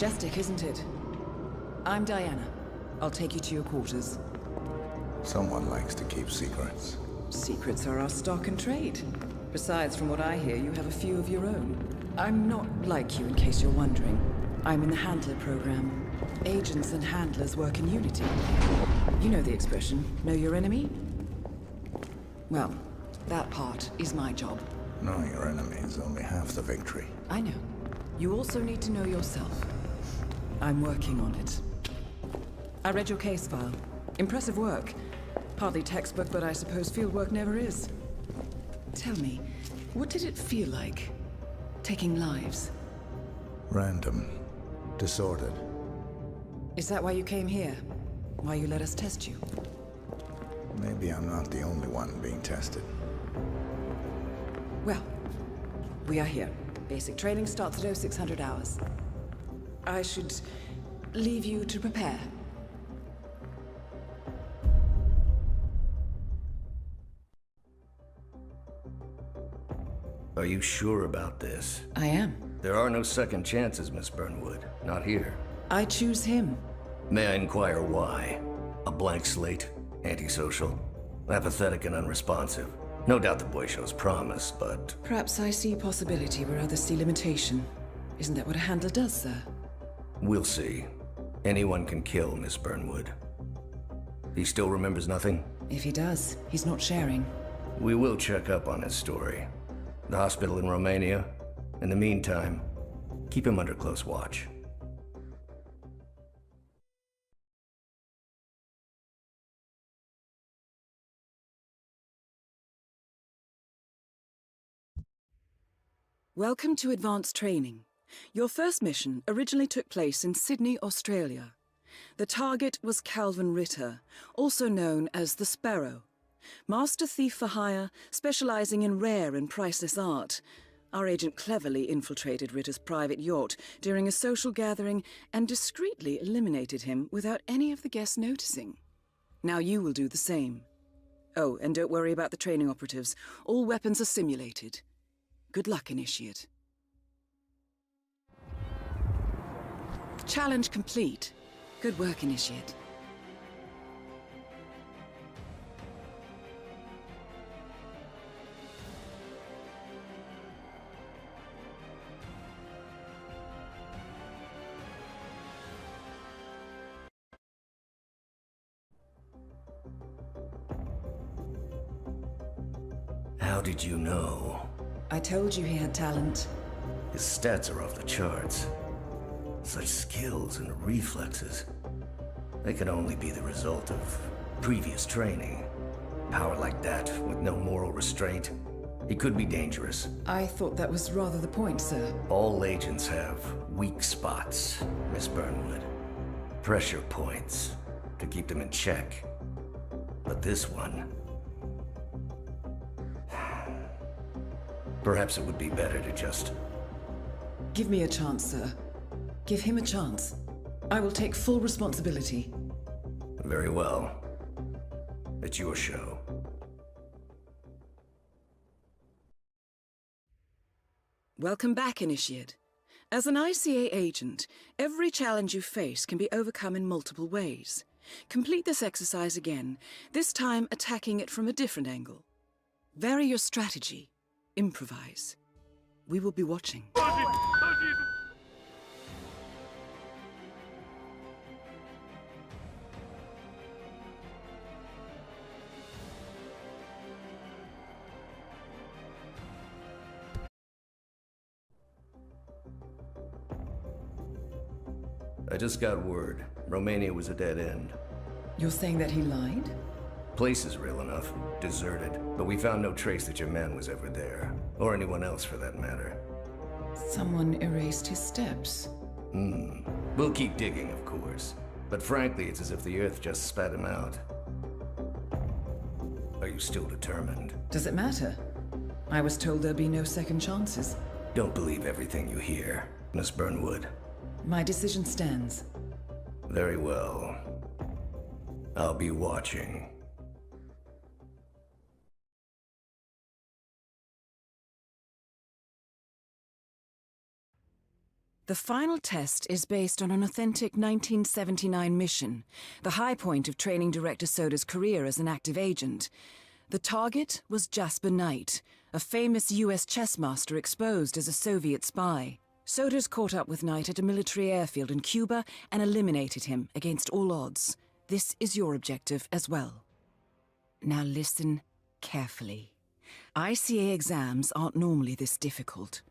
Majestic, isn't it? I'm Diana. I'll take you to your quarters. Someone likes to keep secrets. Secrets are our stock and trade. Besides, from what I hear, you have a few of your own. I'm not like you, in case you're wondering. I'm in the Handler program. Agents and handlers work in unity. You know the expression, know your enemy? Well, that part is my job. Knowing your enemy is only half the victory. I know. You also need to know yourself. I'm working on it. I read your case file. Impressive work. Hardly textbook, but I suppose fieldwork never is. Tell me, what did it feel like, taking lives? Random. Disordered. Is that why you came here? Why you let us test you? Maybe I'm not the only one being tested. Well, we are here. Basic training starts at 0600 hours. I should leave you to prepare. Are you sure about this? I am. There are no second chances, Miss Burnwood. Not here. I choose him. May I inquire why? A blank slate? Antisocial? Apathetic and unresponsive? No doubt the boy shows promise, but... Perhaps I see possibility where others see limitation. Isn't that what a handler does, sir? We'll see. Anyone can kill Miss Burnwood. He still remembers nothing? If he does, he's not sharing. We will check up on his story. The hospital in Romania. In the meantime, keep him under close watch. Welcome to Advanced Training. Your first mission originally took place in Sydney, Australia. The target was Calvin Ritter, also known as the Sparrow. Master thief for hire, specializing in rare and priceless art. Our agent cleverly infiltrated Ritter's private yacht during a social gathering and discreetly eliminated him without any of the guests noticing. Now you will do the same. Oh, and don't worry about the training operatives. All weapons are simulated. Good luck, Initiate. Challenge complete. Good work, Initiate. How did you know? I told you he had talent. His stats are off the charts. Such skills and reflexes. They can only be the result of previous training. Power like that, with no moral restraint. He could be dangerous. I thought that was rather the point, sir. All agents have weak spots, Miss Burnwood. Pressure points, to keep them in check. But this one... Perhaps it would be better to just... Give me a chance, sir. Give him a chance. I will take full responsibility. Very well. It's your show. Welcome back, Initiate. As an ICA agent, every challenge you face can be overcome in multiple ways. Complete this exercise again, this time attacking it from a different angle. Vary your strategy. Improvise. We will be watching. I just got word. Romania was a dead end. You're saying that he lied? Place is real enough. Deserted. But we found no trace that your man was ever there. Or anyone else for that matter. Someone erased his steps. We'll keep digging, of course. But frankly, it's as if the Earth just spat him out. Are you still determined? Does it matter? I was told there'd be no second chances. Don't believe everything you hear, Miss Burnwood. My decision stands. Very well. I'll be watching. The The final test is based on an authentic 1979 mission, the high point of training Director Soda's career as an active agent. The target was Jasper Knight, a famous US chess master exposed as a Soviet spy. Soda's caught up with Knight at a military airfield in Cuba and eliminated him against all odds. This is your objective as well. Now listen carefully. ICA exams aren't normally this difficult.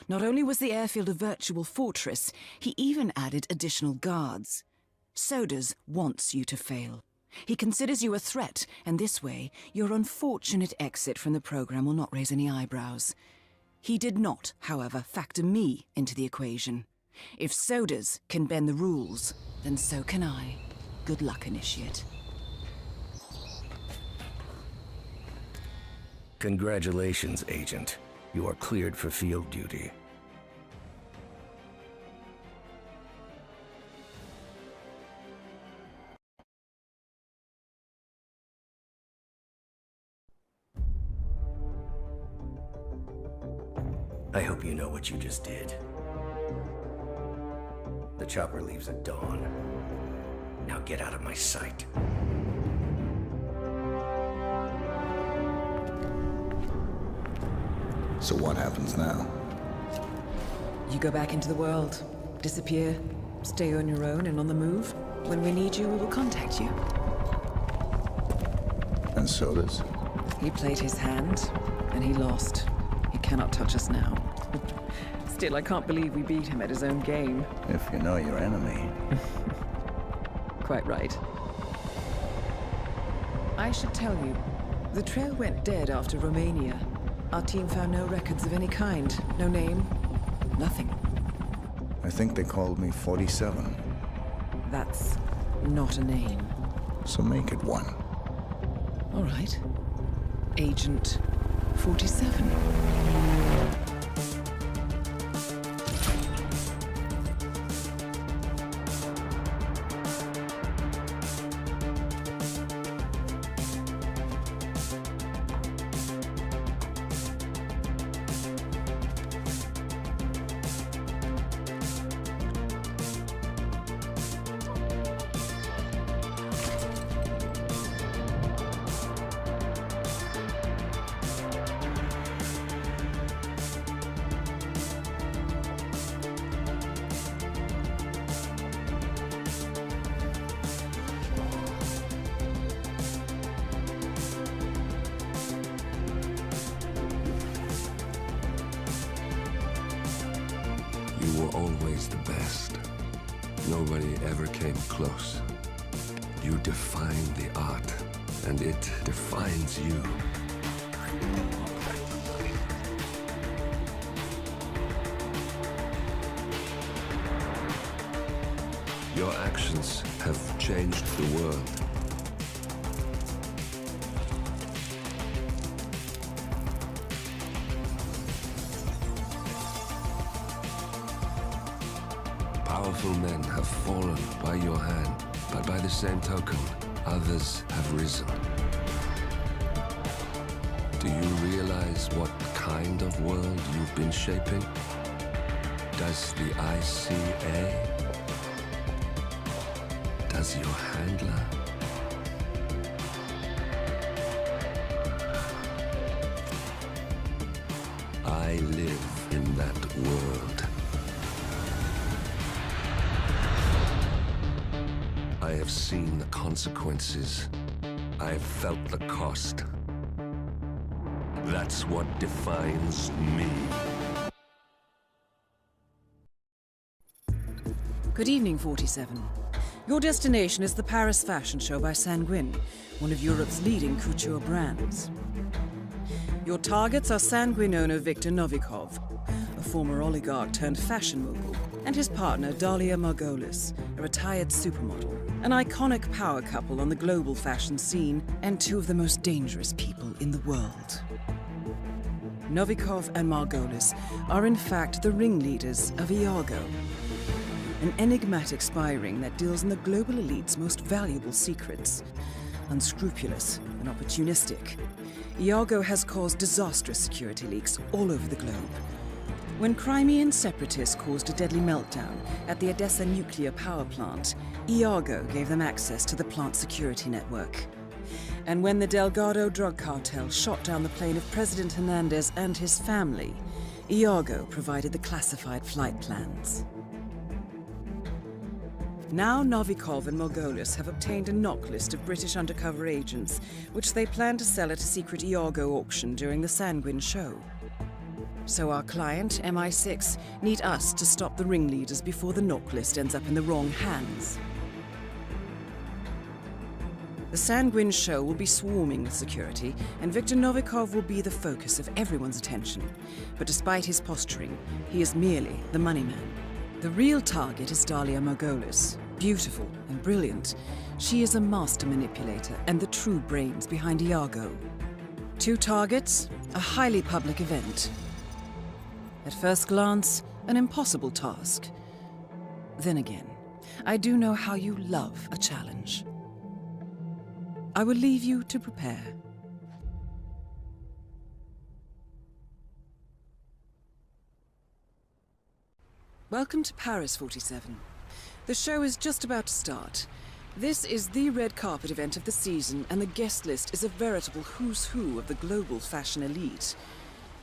Not only was the airfield a virtual fortress, he even added additional guards. Sodas wants you to fail. He considers you a threat, and this way, your unfortunate exit from the program will not raise any eyebrows. He did not, however, factor me into the equation. If Sodas can bend the rules, then so can I. Good luck, Initiate. Congratulations, Agent. You are cleared for field duty. I hope you know what you just did. The chopper leaves at dawn. Now get out of my sight. So what happens now? You go back into the world, disappear, stay on your own and on the move. When we need you, we will contact you. And Sodas? He played his hand, and he lost. He cannot touch us now. Still, I can't believe we beat him at his own game. If you know your enemy. Quite right. I should tell you, the trail went dead after Romania. Our team found no records of any kind. No name, nothing. I think they called me 47. That's not a name. So make it one. All right. Agent 47. You were always the best. Nobody ever came close. You define the art, and it defines you. Your actions have changed the world. Powerful men have fallen by your hand, but by the same token, others have risen. Do you realize what kind of world you've been shaping? Does the ICA? Does your handler? I live in that world. I have seen the consequences. I have felt the cost. That's what defines me. Good evening, 47. Your destination is the Paris Fashion Show by Sanguine, one of Europe's leading couture brands. Your targets are Sanguine owner Viktor Novikov, a former oligarch turned fashion mogul, and his partner Dalia Margolis, a retired supermodel, an iconic power couple on the global fashion scene, and two of the most dangerous people in the world. Novikov and Margolis are in fact the ringleaders of Iago, an enigmatic spy ring that deals in the global elite's most valuable secrets. Unscrupulous and opportunistic, Iago has caused disastrous security leaks all over the globe. When Crimean separatists caused a deadly meltdown at the Odessa nuclear power plant, Iago gave them access to the plant's security network. And when the Delgado drug cartel shot down the plane of President Hernandez and his family, Iago provided the classified flight plans. Now Novikov and Margolis have obtained a knock list of British undercover agents, which they plan to sell at a secret Iago auction during the Sanguine show. So our client, MI6, need us to stop the ringleaders before the knock list ends up in the wrong hands. The Sanguine show will be swarming with security, and Viktor Novikov will be the focus of everyone's attention. But despite his posturing, he is merely the money man. The real target is Dalia Margolis. Beautiful and brilliant, she is a master manipulator and the true brains behind Iago. 2 targets, a highly public event. At first glance, an impossible task. Then again, I do know how you love a challenge. I will leave you to prepare. Welcome to Paris, 47. The show is just about to start. This is the red carpet event of the season, and the guest list is a veritable who's who of the global fashion elite.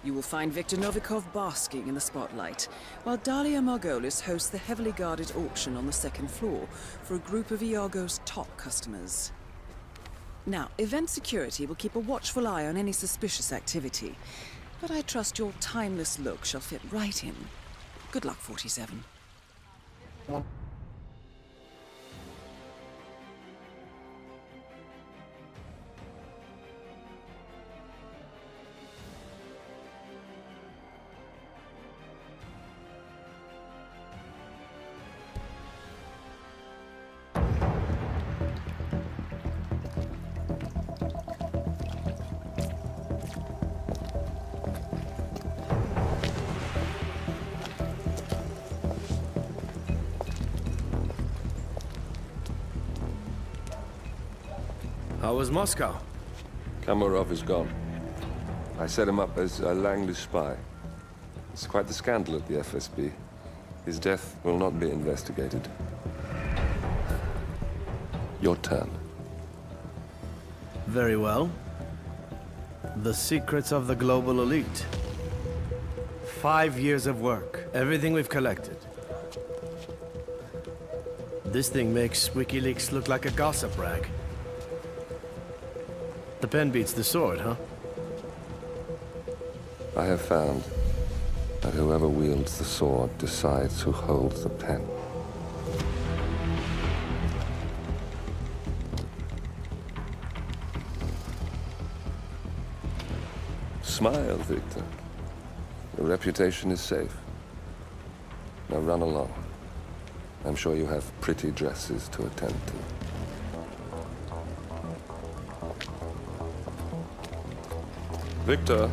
You will find Viktor Novikov basking in the spotlight, while Dalia Margolis hosts the heavily guarded auction on the 2nd floor for a group of Iago's top customers. Now, event security will keep a watchful eye on any suspicious activity, but I trust your timeless look shall fit right in. Good luck, 47. How was Moscow? Kamarov is gone. I set him up as a Langley spy. It's quite the scandal at the FSB. His death will not be investigated. Your turn. Very well. The secrets of the global elite. 5 years of work. Everything we've collected. This thing makes WikiLeaks look like a gossip rag. The pen beats the sword, huh? I have found that whoever wields the sword decides who holds the pen. Smile, Victor. Your reputation is safe. Now run along. I'm sure you have pretty dresses to attend to. Victor,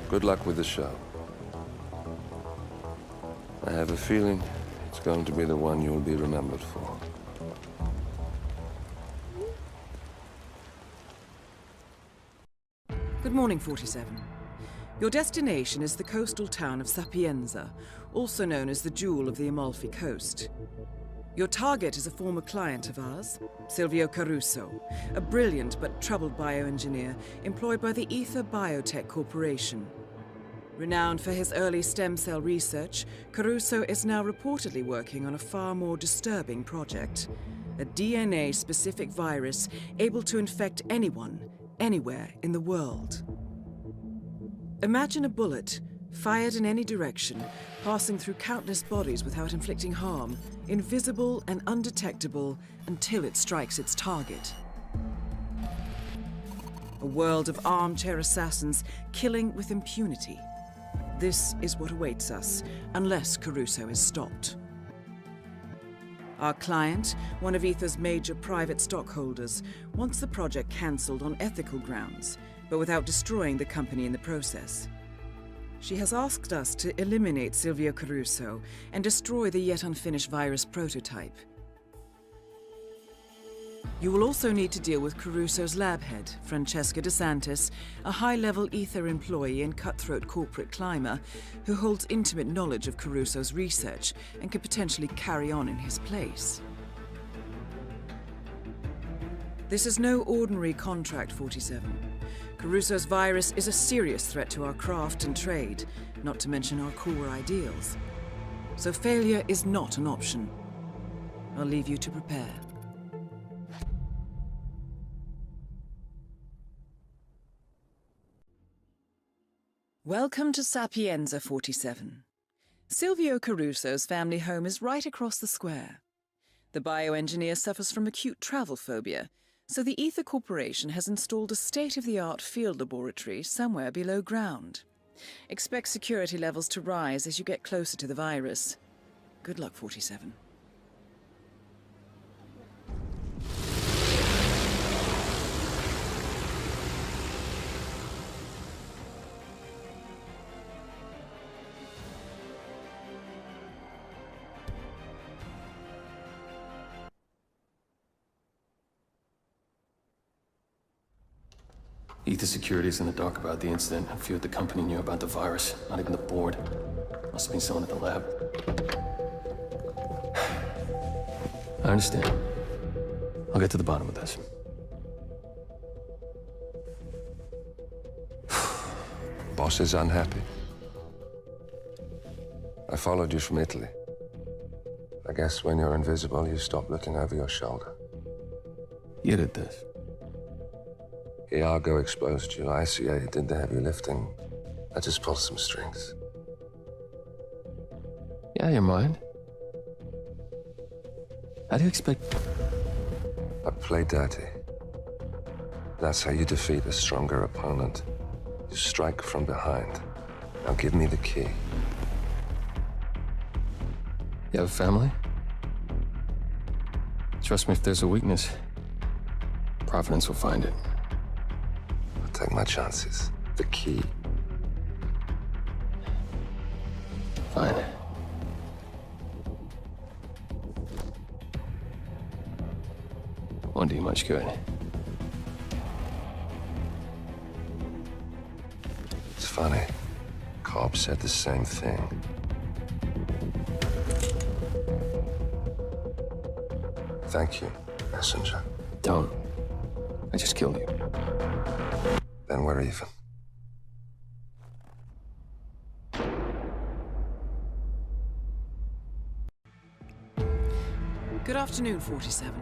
good luck with the show. I have a feeling it's going to be the one you'll be remembered for. Good morning, 47. Your destination is the coastal town of Sapienza, also known as the Jewel of the Amalfi Coast. Your target is a former client of ours, Silvio Caruso, a brilliant but troubled bioengineer employed by the Ether Biotech Corporation. Renowned for his early stem cell research, Caruso is now reportedly working on a far more disturbing project, a DNA-specific virus able to infect anyone, anywhere in the world. Imagine a bullet, fired in any direction, passing through countless bodies without inflicting harm, invisible and undetectable until it strikes its target. A world of armchair assassins killing with impunity. This is what awaits us, unless Caruso is stopped. Our client, one of Ether's major private stockholders, wants the project cancelled on ethical grounds, but without destroying the company in the process. She has asked us to eliminate Silvio Caruso and destroy the yet unfinished virus prototype. You will also need to deal with Caruso's lab head, Francesca DeSantis, a high-level Ether employee and cutthroat corporate climber who holds intimate knowledge of Caruso's research and could potentially carry on in his place. This is no ordinary contract, 47. Caruso's virus is a serious threat to our craft and trade, not to mention our core ideals. So failure is not an option. I'll leave you to prepare. Welcome to Sapienza 47. Silvio Caruso's family home is right across the square. The bioengineer suffers from acute travel phobia, so the Ether Corporation has installed a state-of-the-art field laboratory somewhere below ground. Expect security levels to rise as you get closer to the virus. Good luck, 47. Ether Security's in the dark about the incident. A few at the company knew about the virus. Not even the board. Must have been someone at the lab. I understand. I'll get to the bottom of this. Boss is unhappy. I followed you from Italy. I guess when you're invisible, you stop looking over your shoulder. You did this. Iago exposed you. ICA did the heavy lifting. I just pulled some strings. Yeah, your mind. How do you expect... I play dirty. That's how you defeat a stronger opponent. You strike from behind. Now give me the key. You have a family? Trust me, if there's a weakness, Providence will find it. I'll take my chances. The key. Fine. Won't do you much good. It's funny. Cobb said the same thing. Thank you, messenger. Don't. I just killed you. Then we're even. Good afternoon, 47.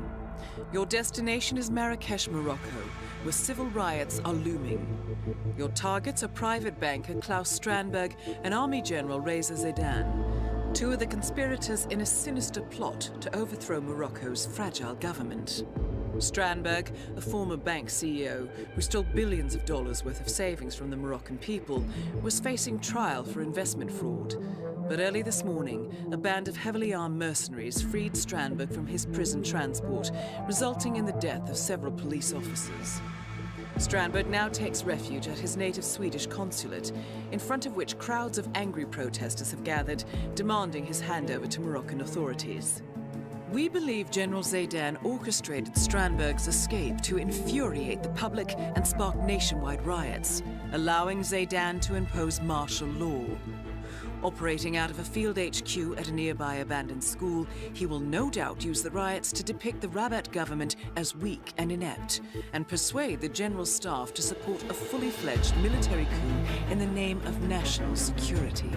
Your destination is Marrakesh, Morocco, where civil riots are looming. Your targets are private banker Klaus Strandberg and Army General Reza Zaidan, two of the conspirators in a sinister plot to overthrow Morocco's fragile government. Strandberg, a former bank CEO who stole billions of dollars worth of savings from the Moroccan people, was facing trial for investment fraud. But early this morning, a band of heavily armed mercenaries freed Strandberg from his prison transport, resulting in the death of several police officers. Strandberg now takes refuge at his native Swedish consulate, in front of which crowds of angry protesters have gathered, demanding his handover to Moroccan authorities. We believe General Zaidan orchestrated Strandberg's escape to infuriate the public and spark nationwide riots, allowing Zaidan to impose martial law. Operating out of a field HQ at a nearby abandoned school, he will no doubt use the riots to depict the Rabat government as weak and inept, and persuade the general staff to support a fully fledged military coup in the name of national security.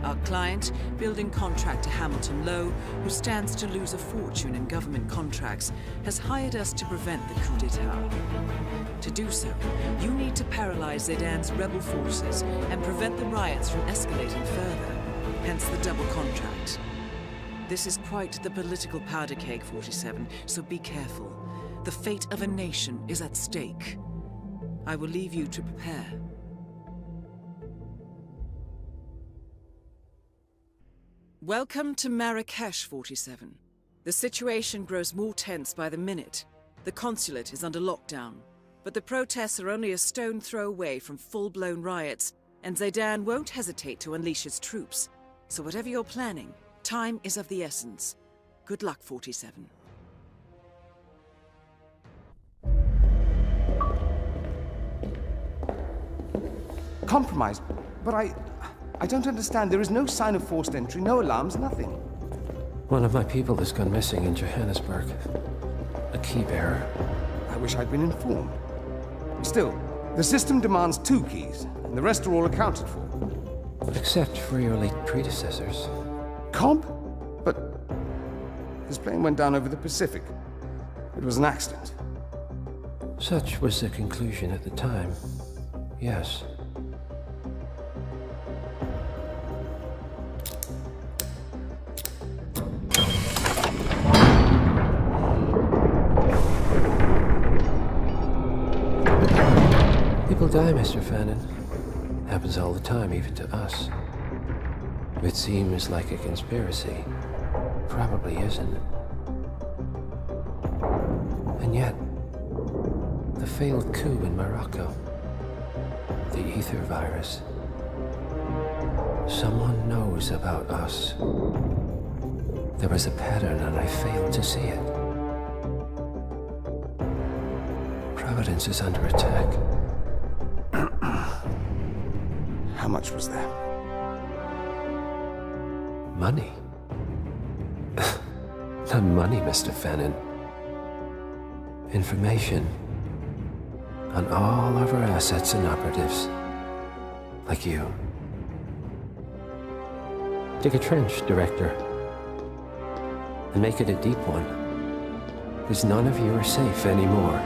Our client, building contractor Hamilton Lowe, who stands to lose a fortune in government contracts, has hired us to prevent the coup d'etat. To do so, you need to paralyze Zaidan's rebel forces and prevent the riots from escalating further, hence the double contract. This is quite the political powder keg, 47, so be careful. The fate of a nation is at stake. I will leave you to prepare. Welcome to Marrakesh, 47. The situation grows more tense by the minute. The consulate is under lockdown, but the protests are only a stone throw away from full-blown riots, and Zaidan won't hesitate to unleash his troops. So whatever you're planning, time is of the essence. Good luck, 47. compromised. But I don't understand. There is no sign of forced entry, no alarms, nothing. One of my people has gone missing in Johannesburg. A key bearer. I wish I'd been informed. Still, the system demands 2 keys, and the rest are all accounted for. Except for your late predecessors. Comp? But his plane went down over the Pacific. It was an accident. Such was the conclusion at the time. Yes. People die, Mr. Fannin. Happens all the time, even to us. It seems like a conspiracy. Probably isn't. And yet, the failed coup in Morocco, the ether virus. Someone knows about us. There was a pattern and I failed to see it. Providence is under attack. How much was there? Money? Not money, Mr. Fannin. Information on all of our assets and operatives. Like you. Dig a trench, Director. And make it a deep one. Because none of you are safe anymore.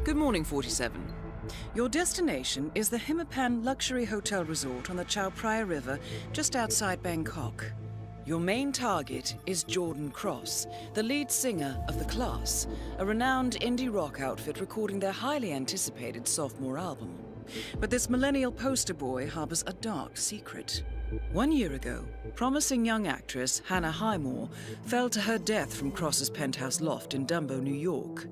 Good morning, 47. Your destination is the Hitman Luxury Hotel Resort on the Chao Phraya River, just outside Bangkok. Your main target is Jordan Cross, the lead singer of The Class, a renowned indie rock outfit recording their highly anticipated sophomore album. But this millennial poster boy harbors a dark secret. 1 year ago, promising young actress Hannah Highmore fell to her death from Cross's penthouse loft in Dumbo, New York.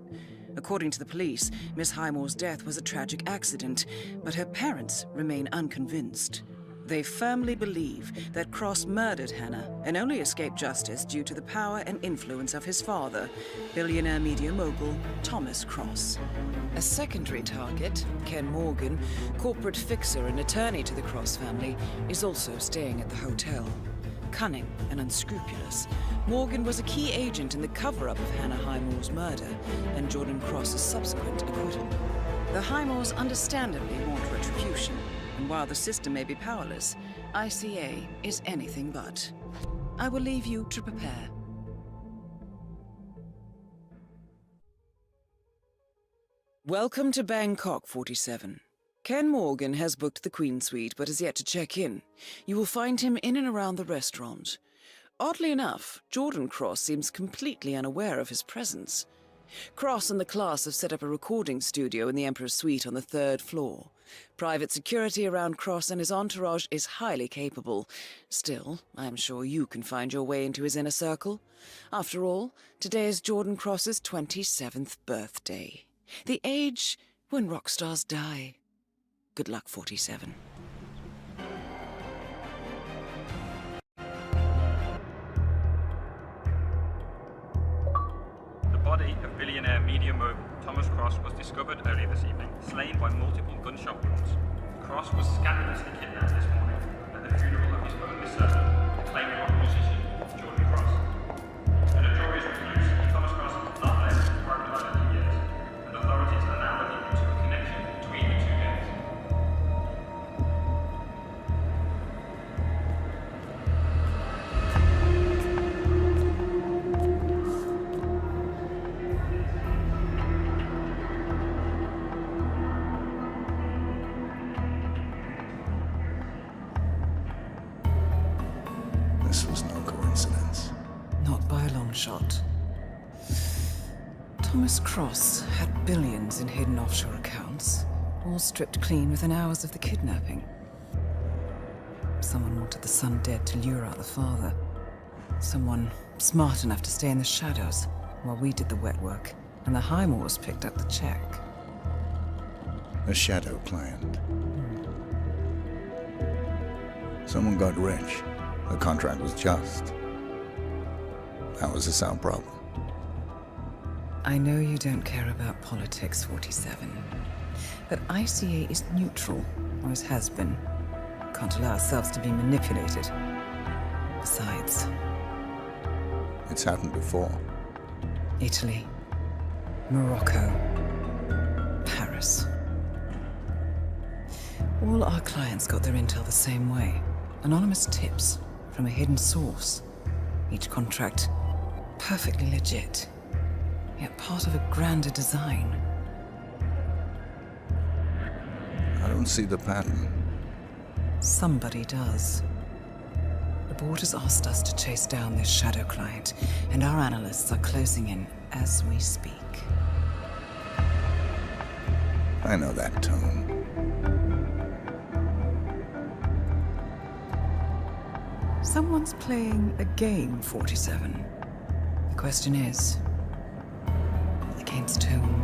According to the police, Miss Highmore's death was a tragic accident, but her parents remain unconvinced. They firmly believe that Cross murdered Hannah and only escaped justice due to the power and influence of his father, billionaire media mogul Thomas Cross. A secondary target, Ken Morgan, corporate fixer and attorney to the Cross family, is also staying at the hotel. Cunning and unscrupulous, Morgan was a key agent in the cover-up of Hannah Highmore's murder and Jordan Cross's subsequent acquittal. The Highmores understandably want retribution, and while the system may be powerless, ICA is anything but. I will leave you to prepare. Welcome to Bangkok, 47. Ken Morgan has booked the Queen Suite but has yet to check in. You will find him in and around the restaurant. Oddly enough, Jordan Cross seems completely unaware of his presence. Cross and the Class have set up a recording studio in the Emperor's Suite on the 3rd floor. Private security around Cross and his entourage is highly capable. Still, I'm sure you can find your way into his inner circle. After all, today is Jordan Cross's 27th birthday. The age when rock stars die. Good luck, 47. The body of billionaire media mogul Thomas Cross was discovered earlier this evening, slain by multiple gunshot wounds. Cross was scandalously kidnapped this morning at the funeral of his only son, acclaimed rock musician Jordan Cross. A notorious recluse, Thomas Cross has not left his private life in years, and authorities are now looking into a connection between the two deaths. This was no coincidence. Not by a long shot. Thomas Cross had billions in hidden offshore accounts, all stripped clean within hours of the kidnapping. Someone wanted the son dead to lure out the father. Someone smart enough to stay in the shadows while we did the wet work, and the Highmores picked up the check. A shadow client. Someone got rich. The contract was just. How is this our problem? I know you don't care about politics, 47. But ICA is neutral, always has been. Can't allow ourselves to be manipulated. Besides... It's happened before. Italy, Morocco, Paris. All our clients got their intel the same way. Anonymous tips from a hidden source. Each contract perfectly legit, yet part of a grander design. I don't see the pattern. Somebody does. The board has asked us to chase down this shadow client, and our analysts are closing in as we speak. I know that tone. Someone's playing a game, 47. The question is, against whom?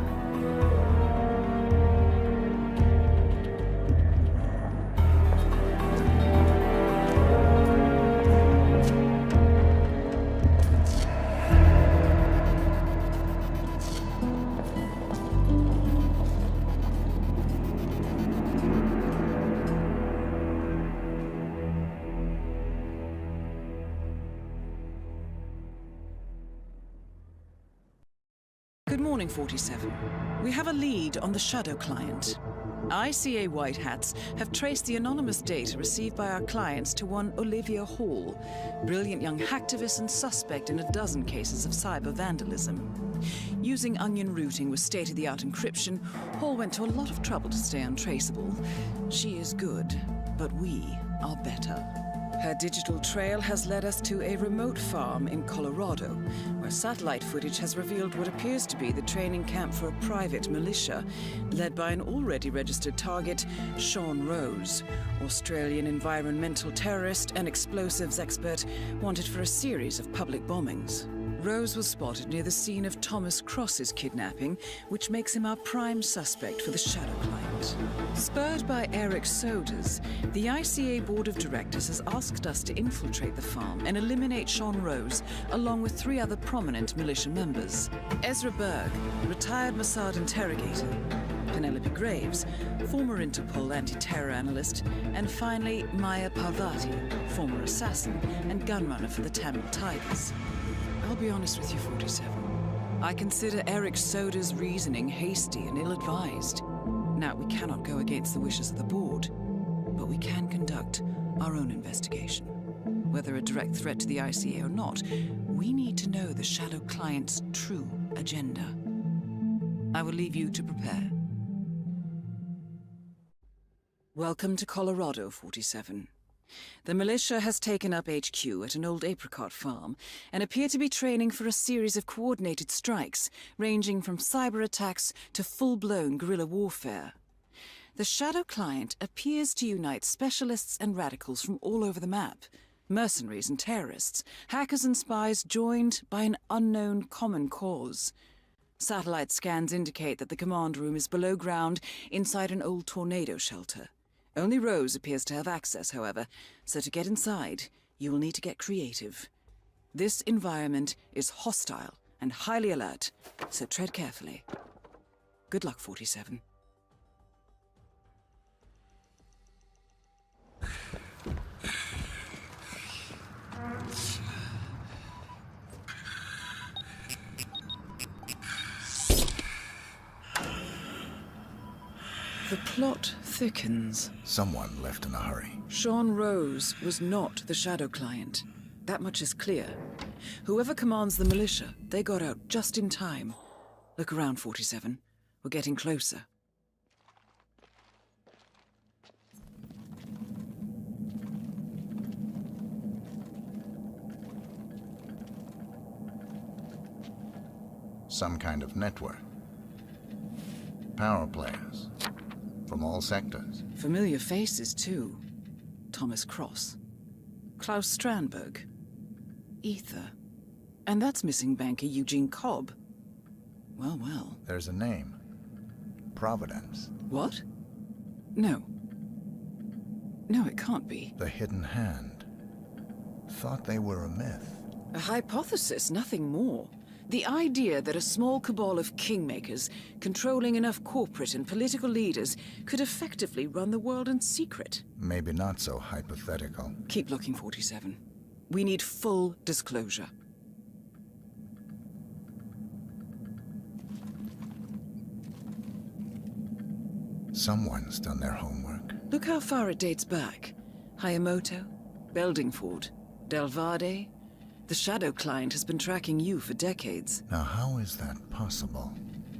Good morning, 47. We have a lead on the shadow client. ICA White Hats have traced the anonymous data received by our clients to one Olivia Hall, brilliant young hacktivist and suspect in a dozen cases of cyber vandalism. Using onion routing with state-of-the-art encryption, Hall went to a lot of trouble to stay untraceable. She is good, but we are better. Her digital trail has led us to a remote farm in Colorado, where satellite footage has revealed what appears to be the training camp for a private militia, led by an already registered target, Sean Rose, Australian environmental terrorist and explosives expert wanted for a series of public bombings. Rose was spotted near the scene of Thomas Cross's kidnapping, which makes him our prime suspect for the shadow client. Spurred by Eric Sodas, the ICA Board of Directors has asked us to infiltrate the farm and eliminate Sean Rose, along with 3 other prominent militia members. Ezra Berg, retired Mossad interrogator, Penelope Graves, former Interpol anti-terror analyst, and finally Maya Parvati, former assassin and gunrunner for the Tamil Tigers. I'll be honest with you, 47. I consider Eric Soda's reasoning hasty and ill-advised. Now, we cannot go against the wishes of the board, but we can conduct our own investigation. Whether a direct threat to the ICA or not, we need to know the shadow client's true agenda. I will leave you to prepare. Welcome to Colorado, 47. The militia has taken up HQ at an old apricot farm and appear to be training for a series of coordinated strikes, ranging from cyber attacks to full-blown guerrilla warfare. The shadow client appears to unite specialists and radicals from all over the map, mercenaries and terrorists, hackers and spies joined by an unknown common cause. Satellite scans indicate that the command room is below ground inside an old tornado shelter. Only Rose appears to have access, however, so to get inside, you will need to get creative. This environment is hostile and highly alert, so tread carefully. Good luck, 47. The plot thickens. Someone left in a hurry. Sean Rose was not the shadow client. That much is clear. Whoever commands the militia, they got out just in time. Look around, 47. We're getting closer. Some kind of network. Power players. From all sectors. Familiar faces, too. Thomas Cross. Klaus Strandberg. Ether. And that's missing banker Eugene Cobb. Well, well. There's a name. Providence. What? No. No, it can't be. The hidden hand. Thought they were a myth. A hypothesis, nothing more. The idea that a small cabal of kingmakers, controlling enough corporate and political leaders, could effectively run the world in secret. Maybe not so hypothetical. Keep looking, 47. We need full disclosure. Someone's done their homework. Look how far it dates back. Hayamoto, Beldingford, Delvade. The Shadow Client has been tracking you for decades. Now, how is that possible?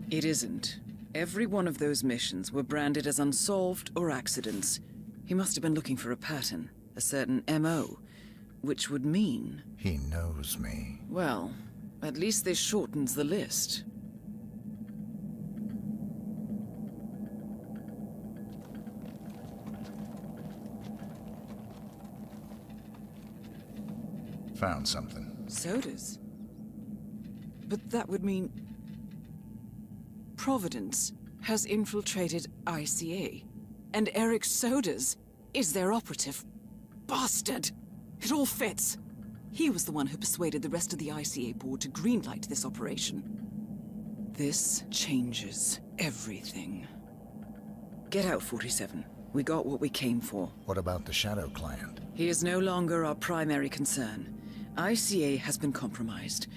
It isn't. Every one of those missions were branded as unsolved or accidents. He must have been looking for a pattern, a certain MO, which would mean... He knows me. Well, at least this shortens the list. Found something. Sodas? But that would mean... Providence has infiltrated ICA. And Eric Sodas is their operative. Bastard! It all fits. He was the one who persuaded the rest of the ICA board to greenlight this operation. This changes everything. Get out, 47. We got what we came for. What about the Shadow Client? He is no longer our primary concern. ICA has been compromised.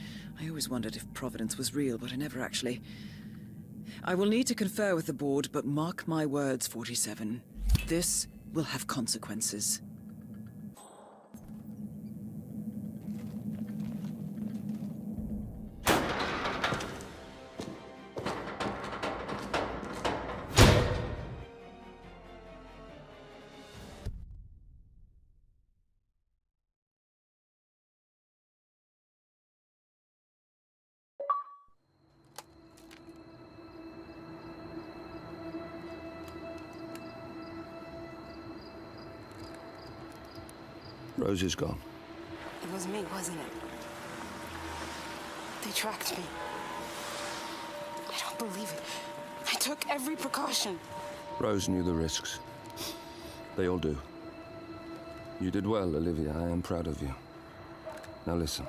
I always wondered if Providence was real, but I never actually... I will need to confer with the board, but mark my words, 47. This will have consequences. Rose is gone. It was me, wasn't it? They tracked me. I don't believe it. I took every precaution. Rose knew the risks. They all do. You did well, Olivia. I am proud of you. Now listen.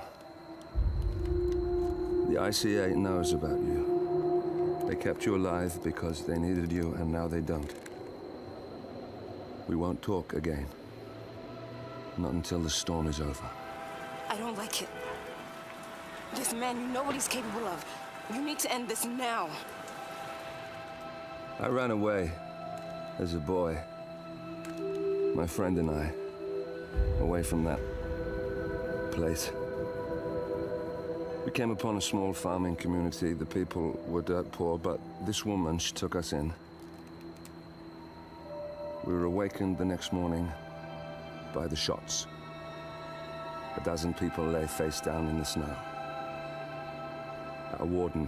The ICA knows about you. They kept you alive because they needed you, and now they don't. We won't talk again. Not until the storm is over. I don't like it. This man, you know what he's capable of. You need to end this now. I ran away as a boy. My friend and I. Away from that place. We came upon a small farming community. The people were dirt poor, but this woman, she took us in. We were awakened the next morning by the shots. A dozen people lay face down in the snow. Our warden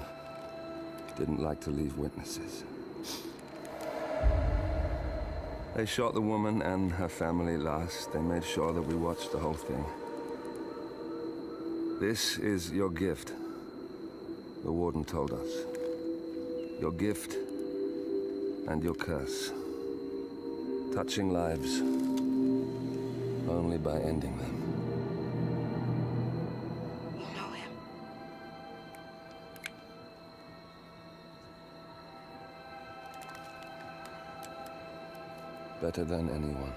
didn't like to leave witnesses. They shot the woman and her family last. They made sure that we watched the whole thing. This is your gift, the warden told us. Your gift and your curse. Touching lives only by ending them. You know him. Better than anyone.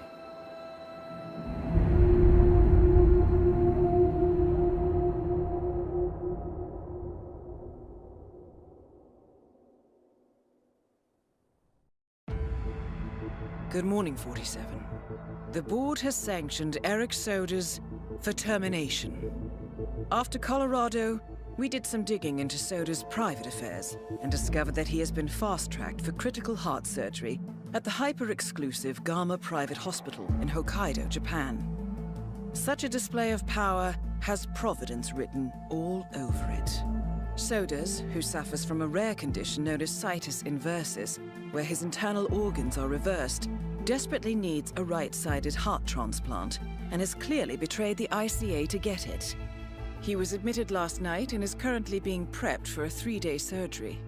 Good morning, 47. The board has sanctioned Eric Sodas for termination. After Colorado, we did some digging into Soda's private affairs and discovered that he has been fast-tracked for critical heart surgery at the hyper-exclusive Gama Private Hospital in Hokkaido, Japan. Such a display of power has Providence written all over it. Sodas, who suffers from a rare condition known as situs inversus, where his internal organs are reversed, desperately needs a right-sided heart transplant and has clearly betrayed the ICA to get it. He was admitted last night and is currently being prepped for a 3-day surgery.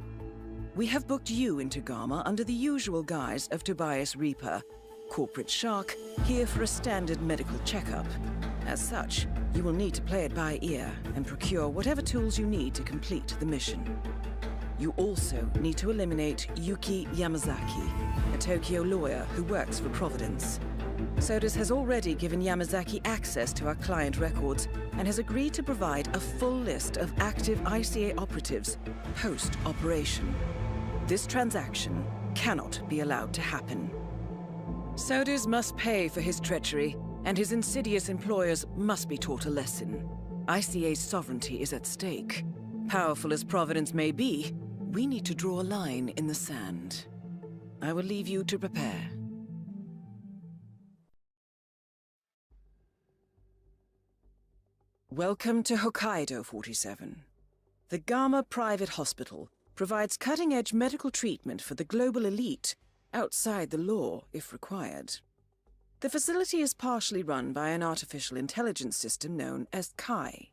We have booked you into Gamma under the usual guise of Tobias Reaper, corporate shark, here for a standard medical checkup. As such, you will need to play it by ear and procure whatever tools you need to complete the mission. You also need to eliminate Yuki Yamazaki, a Tokyo lawyer who works for Providence. Sodas has already given Yamazaki access to our client records and has agreed to provide a full list of active ICA operatives post-operation. This transaction cannot be allowed to happen. Sodas must pay for his treachery, and his insidious employers must be taught a lesson. ICA's sovereignty is at stake. Powerful as Providence may be, we need to draw a line in the sand. I will leave you to prepare. Welcome to Hokkaido 47. The Gamma Private Hospital provides cutting-edge medical treatment for the global elite, outside the law if required. The facility is partially run by an artificial intelligence system known as Kai.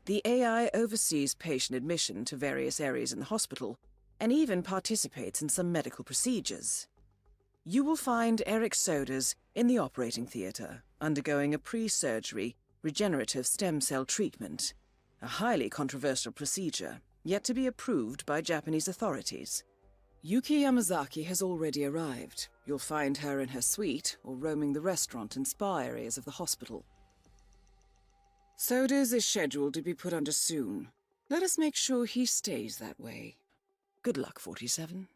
The AI oversees patient admission to various areas in the hospital, and even participates in some medical procedures. You will find Eric Sodas in the operating theater, undergoing a pre-surgery regenerative stem cell treatment, a highly controversial procedure, yet to be approved by Japanese authorities. Yuki Yamazaki has already arrived. You'll find her in her suite or roaming the restaurant and spa areas of the hospital. Sodas is scheduled to be put under soon. Let us make sure he stays that way. Good luck, 47.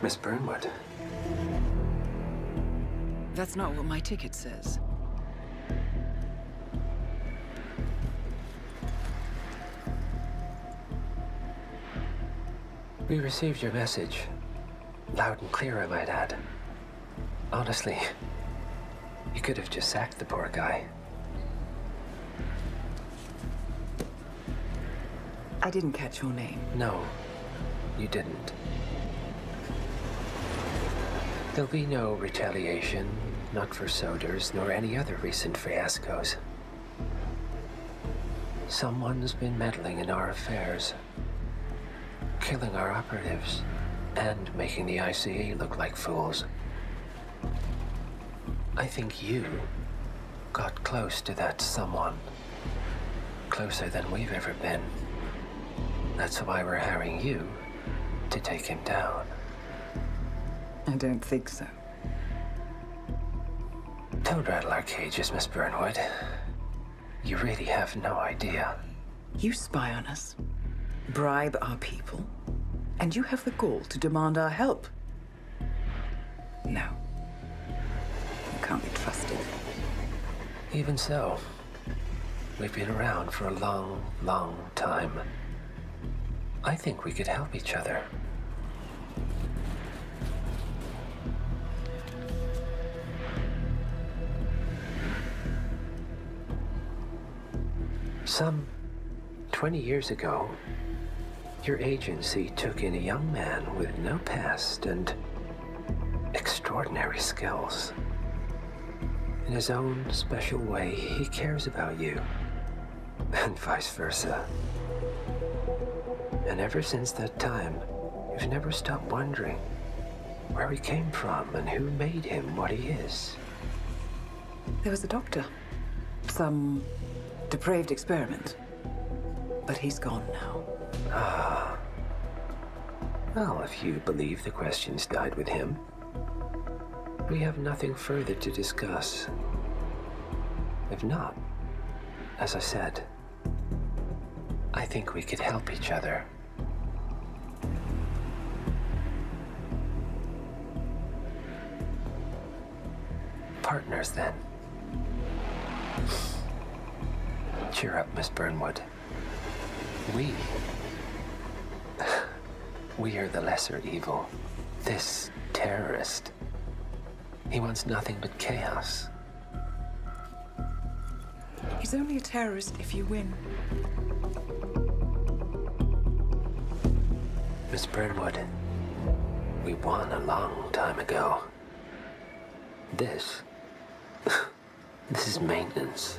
Miss Burnwood. That's not what my ticket says. We received your message. Loud and clear, I might add. Honestly, you could have just sacked the poor guy. I didn't catch your name. No, you didn't. There'll be no retaliation, not for Sodas, nor any other recent fiascos. Someone's been meddling in our affairs, killing our operatives, and making the ICA look like fools. I think you got close to that someone. Closer than we've ever been. That's why we're hiring you to take him down. I don't think so. Don't rattle our cages, Miss Burnwood. You really have no idea. You spy on us, bribe our people, and you have the gall to demand our help. No. You can't be trusted. Even so, we've been around for a long, long time. I think we could help each other. Some 20 years ago, your agency took in a young man with no past and extraordinary skills. In his own special way, he cares about you, and vice versa. And ever since that time, you've never stopped wondering where he came from and who made him what he is. There was a doctor. Some depraved experiment. But he's gone now. Ah. Well, if you believe the questions died with him, we have nothing further to discuss. If not, as I said, I think we could help each other. Partners, then. Cheer up, Miss Burnwood. We are the lesser evil. This terrorist, he wants nothing but chaos. He's only a terrorist if you win. Miss Burnwood, we won a long time ago. This is maintenance.